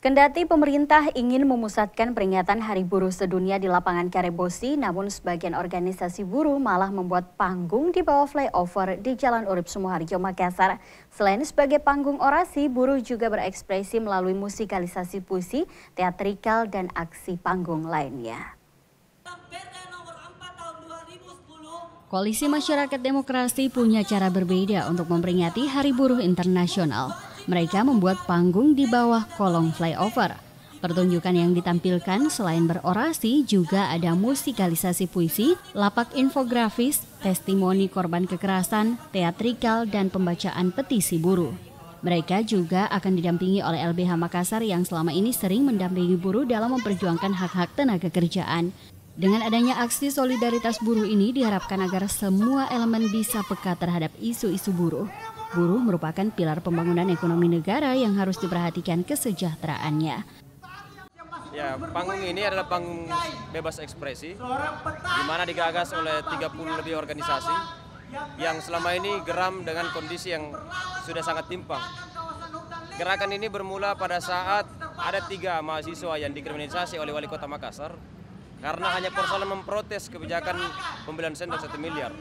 Kendati pemerintah ingin memusatkan peringatan Hari Buruh Sedunia di lapangan Karebosi, namun sebagian organisasi buruh malah membuat panggung di bawah flyover di Jalan Urip Sumoharjo, Makassar. Selain sebagai panggung orasi, buruh juga berekspresi melalui musikalisasi puisi, teatrikal, dan aksi panggung lainnya. Koalisi Masyarakat Demokrasi punya cara berbeda untuk memperingati Hari Buruh Internasional. Mereka membuat panggung di bawah kolong flyover. Pertunjukan yang ditampilkan selain berorasi juga ada musikalisasi puisi, lapak infografis, testimoni korban kekerasan, teatrikal, dan pembacaan petisi buruh. Mereka juga akan didampingi oleh LBH Makassar yang selama ini sering mendampingi buruh dalam memperjuangkan hak-hak tenaga kerjaan. Dengan adanya aksi solidaritas buruh ini diharapkan agar semua elemen bisa peka terhadap isu-isu buruh. Buruh merupakan pilar pembangunan ekonomi negara yang harus diperhatikan kesejahteraannya. Ya, panggung ini adalah panggung bebas ekspresi, di mana digagas oleh 30 lebih organisasi yang selama ini geram dengan kondisi yang sudah sangat timpang. Gerakan ini bermula pada saat ada 3 mahasiswa yang dikriminalisasi oleh Wali Kota Makassar karena hanya persoalan memprotes kebijakan pembelian sendok 1 miliar.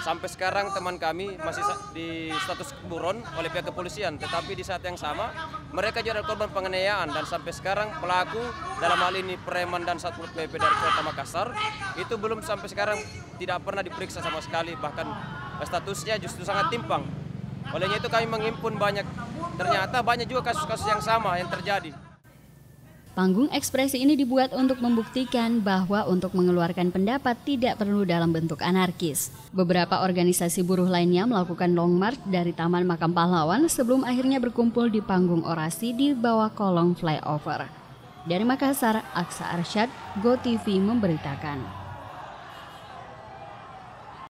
Sampai sekarang teman kami masih di status buron oleh pihak kepolisian, tetapi di saat yang sama mereka juga adalah korban penganiayaan dan sampai sekarang pelaku dalam hal ini preman dan Satpol PP dari Kota Makassar itu belum sampai sekarang tidak pernah diperiksa sama sekali, bahkan statusnya justru sangat timpang. Olehnya itu kami menghimpun ternyata banyak juga kasus-kasus yang sama yang terjadi. Panggung ekspresi ini dibuat untuk membuktikan bahwa untuk mengeluarkan pendapat tidak perlu dalam bentuk anarkis. Beberapa organisasi buruh lainnya melakukan long march dari Taman Makam Pahlawan sebelum akhirnya berkumpul di panggung orasi di bawah kolong flyover. Dari Makassar, Aksa Arsyad, GoTV memberitakan.